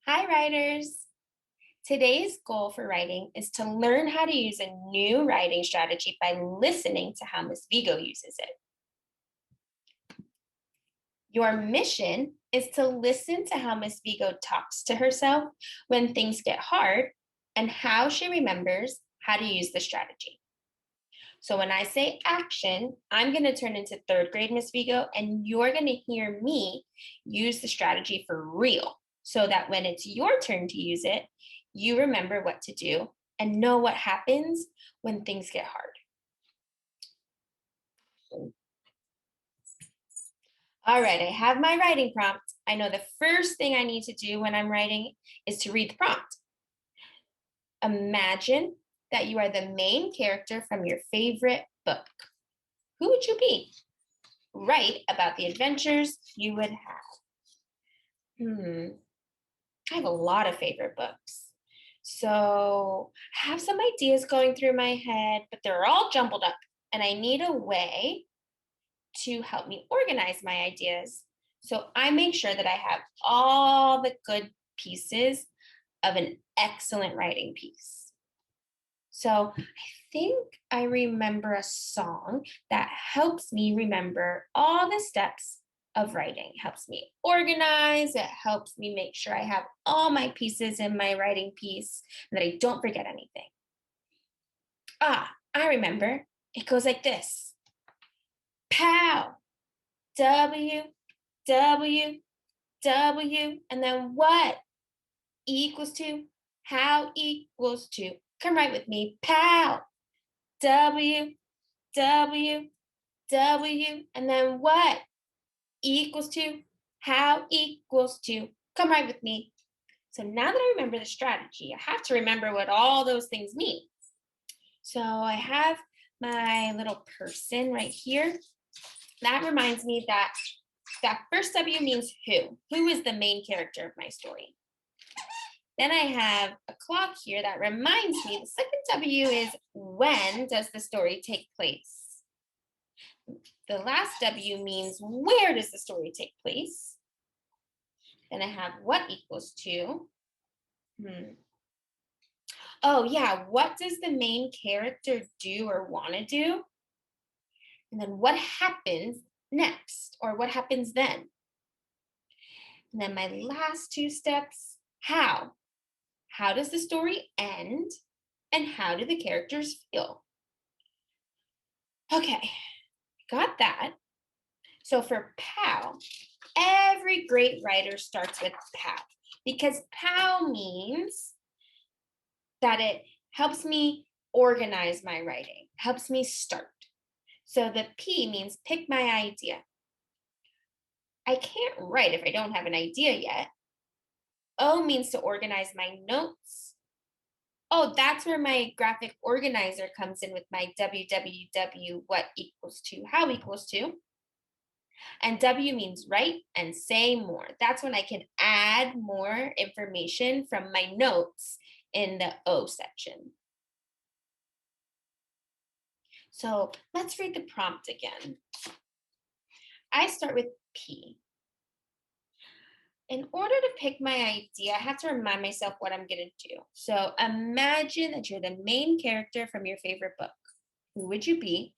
Hi, writers. Today's goal for writing is to learn how to use a new writing strategy by listening to how Miss Vigo uses it. Your mission is to listen to how Miss Vigo talks to herself when things get hard and how she remembers how to use the strategy. So when I say action, I'm going to turn into third grade Miss Vigo, and you're going to hear me use the strategy for real so that when it's your turn to use it, you remember what to do and know what happens when things get hard. All right, I have my writing prompt. I know the first thing I need to do when I'm writing is to read the prompt. Imagine that you are the main character from your favorite book. Who would you be? Write about the adventures you would have. I have a lot of favorite books. So I have some ideas going through my head, but they're all jumbled up. And I need a way to help me organize my ideas. So I make sure that I have all the good pieces of an excellent writing piece. So I think I remember a song that helps me remember all the steps of writing. It helps me organize, it helps me make sure I have all my pieces in my writing piece and that I don't forget anything. I remember. It goes like this. Pow, W, W, W, and then what equals to, how equals to. Come right with me. Pow, W, W, W, and then what equals to, how equals to. Come right with me. So now that I remember the strategy, I have to remember what all those things mean. So I have my little person right here. That reminds me that first W means who. Who is the main character of my story? Then I have a clock here that reminds me the second W is when does the story take place? The last W means where does the story take place? Then I have what equals to. Oh, yeah, what does the main character do or want to do? And then what happens next or what happens then? And then my last two steps, how? How does the story end? And how do the characters feel? Okay, got that. So for POW, every great writer starts with POW because POW means that it helps me organize my writing, helps me start. So the P means pick my idea. I can't write if I don't have an idea yet. O means to organize my notes. Oh, that's where my graphic organizer comes in with my www what equals to how equals to. And W means write and say more. That's when I can add more information from my notes in the O section. So let's read the prompt again. I start with P. In order to pick my idea, I have to remind myself what I'm going to do. So imagine that you're the main character from your favorite book. Who would you be?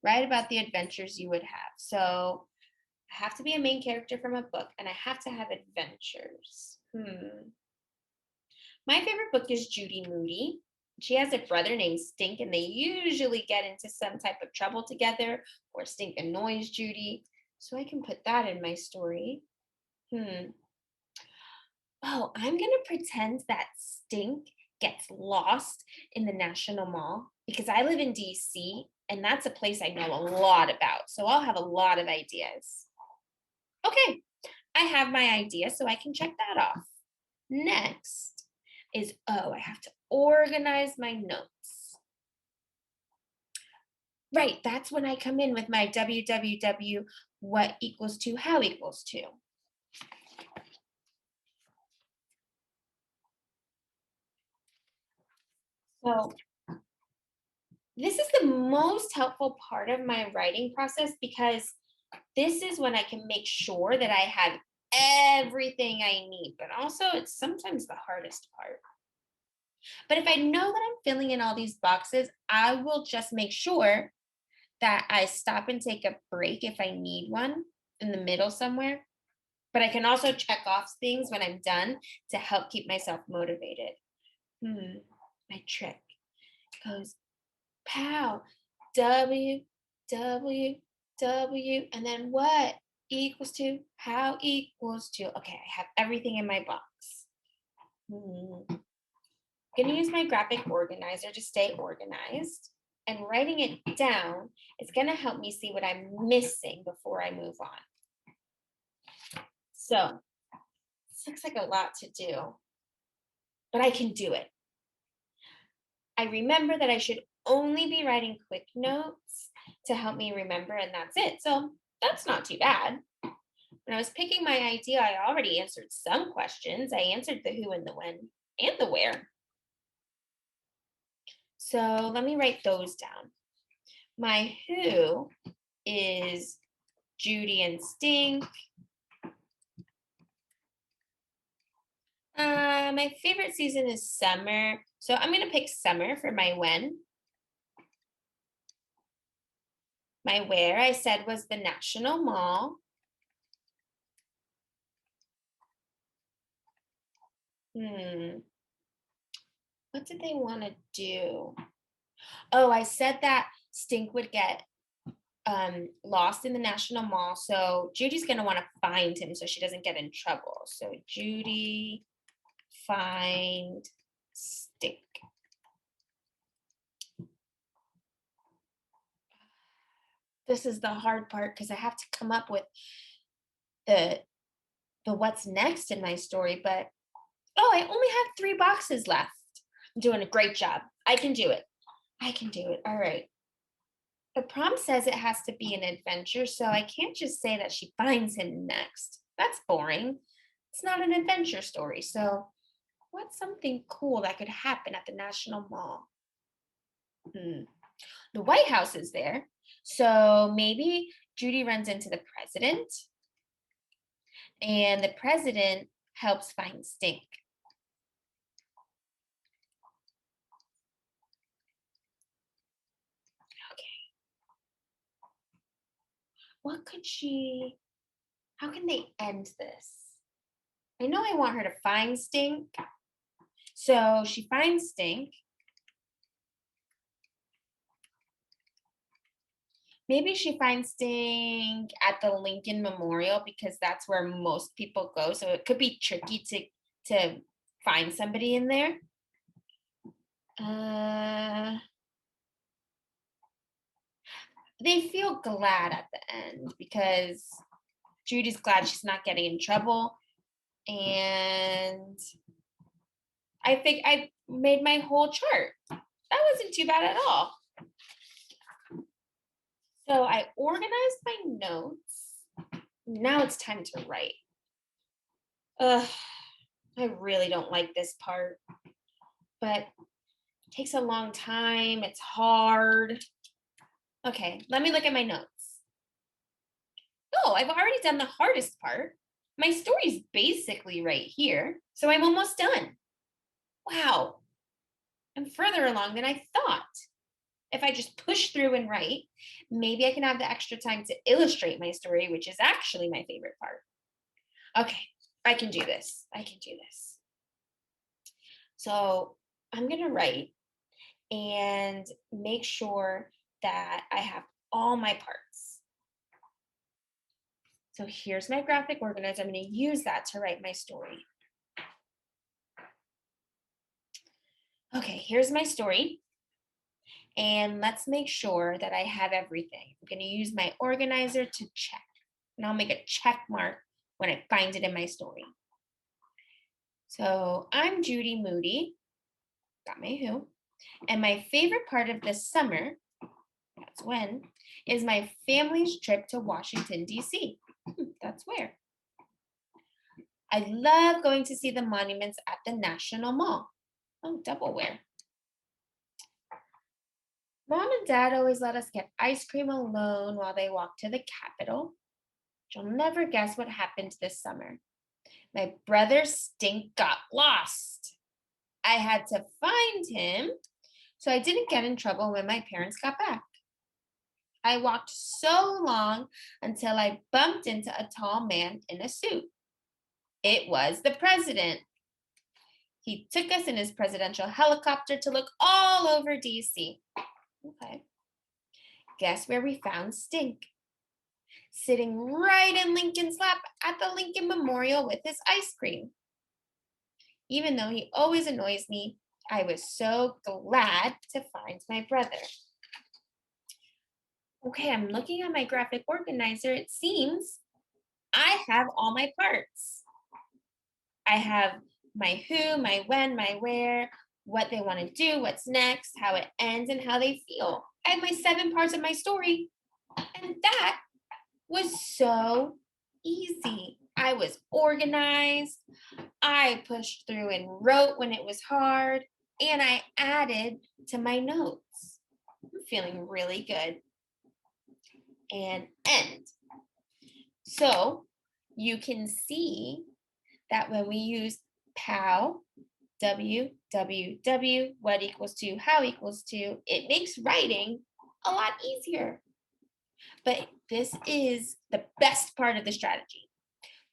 Write about the adventures you would have. So I have to be a main character from a book and I have to have adventures. My favorite book is Judy Moody. She has a brother named Stink, and they usually get into some type of trouble together, or Stink annoys Judy. So I can put that in my story. Oh, I'm going to pretend that Stink gets lost in the National Mall because I live in DC and that's a place I know a lot about. So I'll have a lot of ideas. Okay, I have my idea, so I can check that off. Next is, I have to organize my notes. Right, that's when I come in with my www what equals to how equals to. So this is the most helpful part of my writing process because this is when I can make sure that I have everything I need, but also it's sometimes the hardest part. But if I know that I'm filling in all these boxes, I will just make sure that I stop and take a break if I need one in the middle somewhere. But I can also check off things when I'm done to help keep myself motivated. My trick goes pow, W, W, W, and then what equals to, how equals to. Okay, I have everything in my box. I'm gonna use my graphic organizer to stay organized. And writing it down is gonna help me see what I'm missing before I move on. So this looks like a lot to do, but I can do it. I remember that I should only be writing quick notes to help me remember, and that's it. So that's not too bad. When I was picking my idea, I already answered some questions. I answered the who and the when and the where. So let me write those down. My who is Judy and Stink. My favorite season is summer. So I'm going to pick summer for my when. My where I said was the National Mall. What did they want to do? Oh, I said that Stink would get lost in the National Mall. So Judy's going to want to find him so she doesn't get in trouble. So Judy, find Stink. This is the hard part because I have to come up with the what's next in my story. But oh, I only have 3 boxes left. I'm doing a great job. I can do it. I can do it. All right. The prompt says it has to be an adventure, so I can't just say that she finds him next. That's boring. It's not an adventure story. So, what's something cool that could happen at the National Mall? The White House is there. So, maybe Judy runs into the president, and the president helps find Stink. What could she, how can they end this? I know I want her to find Stink. So she finds Stink. Maybe she finds Stink at the Lincoln Memorial because that's where most people go. So it could be tricky to find somebody in there. They feel glad at the end because Judy's glad she's not getting in trouble. And I think I made my whole chart. That wasn't too bad at all. So I organized my notes. Now it's time to write. I really don't like this part, but it takes a long time. It's hard. Okay, let me look at my notes. Oh, I've already done the hardest part. My story's basically right here, so I'm almost done. Wow, I'm further along than I thought. If I just push through and write, maybe I can have the extra time to illustrate my story, which is actually my favorite part. Okay, I can do this. I can do this. So I'm going to write and make sure that I have all my parts. So here's my graphic organizer. I'm going to use that to write my story. Okay, here's my story. And let's make sure that I have everything. I'm going to use my organizer to check. And I'll make a check mark when I find it in my story. So I'm Judy Moody. Got my who. And my favorite part of this summer, that's when, is my family's trip to Washington, D.C. That's where. I love going to see the monuments at the National Mall. Oh, double where. Mom and Dad always let us get ice cream alone while they walked to the Capitol. You'll never guess what happened this summer. My brother Stink got lost. I had to find him so I didn't get in trouble when my parents got back. I walked so long until I bumped into a tall man in a suit. It was the president. He took us in his presidential helicopter to look all over DC. Okay. Guess where we found Stink? Sitting right in Lincoln's lap at the Lincoln Memorial with his ice cream. Even though he always annoys me, I was so glad to find my brother. Okay, I'm looking at my graphic organizer. It seems I have all my parts. I have my who, my when, my where, what they want to do, what's next, how it ends, and how they feel. I have my 7 parts of my story. And that was so easy. I was organized. I pushed through and wrote when it was hard. And I added to my notes. I'm feeling really good. And end. So you can see that when we use POW, W, W, W, what equals to, how equals to, it makes writing a lot easier. But this is the best part of the strategy.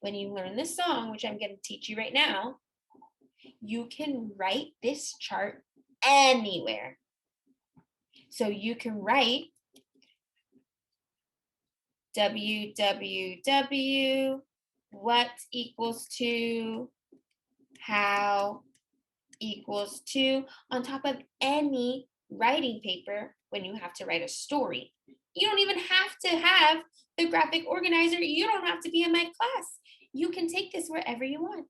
When you learn this song, which I'm going to teach you right now, you can write this chart anywhere. So you can write W, W, W, what equals to, how equals to, on top of any writing paper when you have to write a story. You don't even have to have the graphic organizer. You don't have to be in my class. You can take this wherever you want.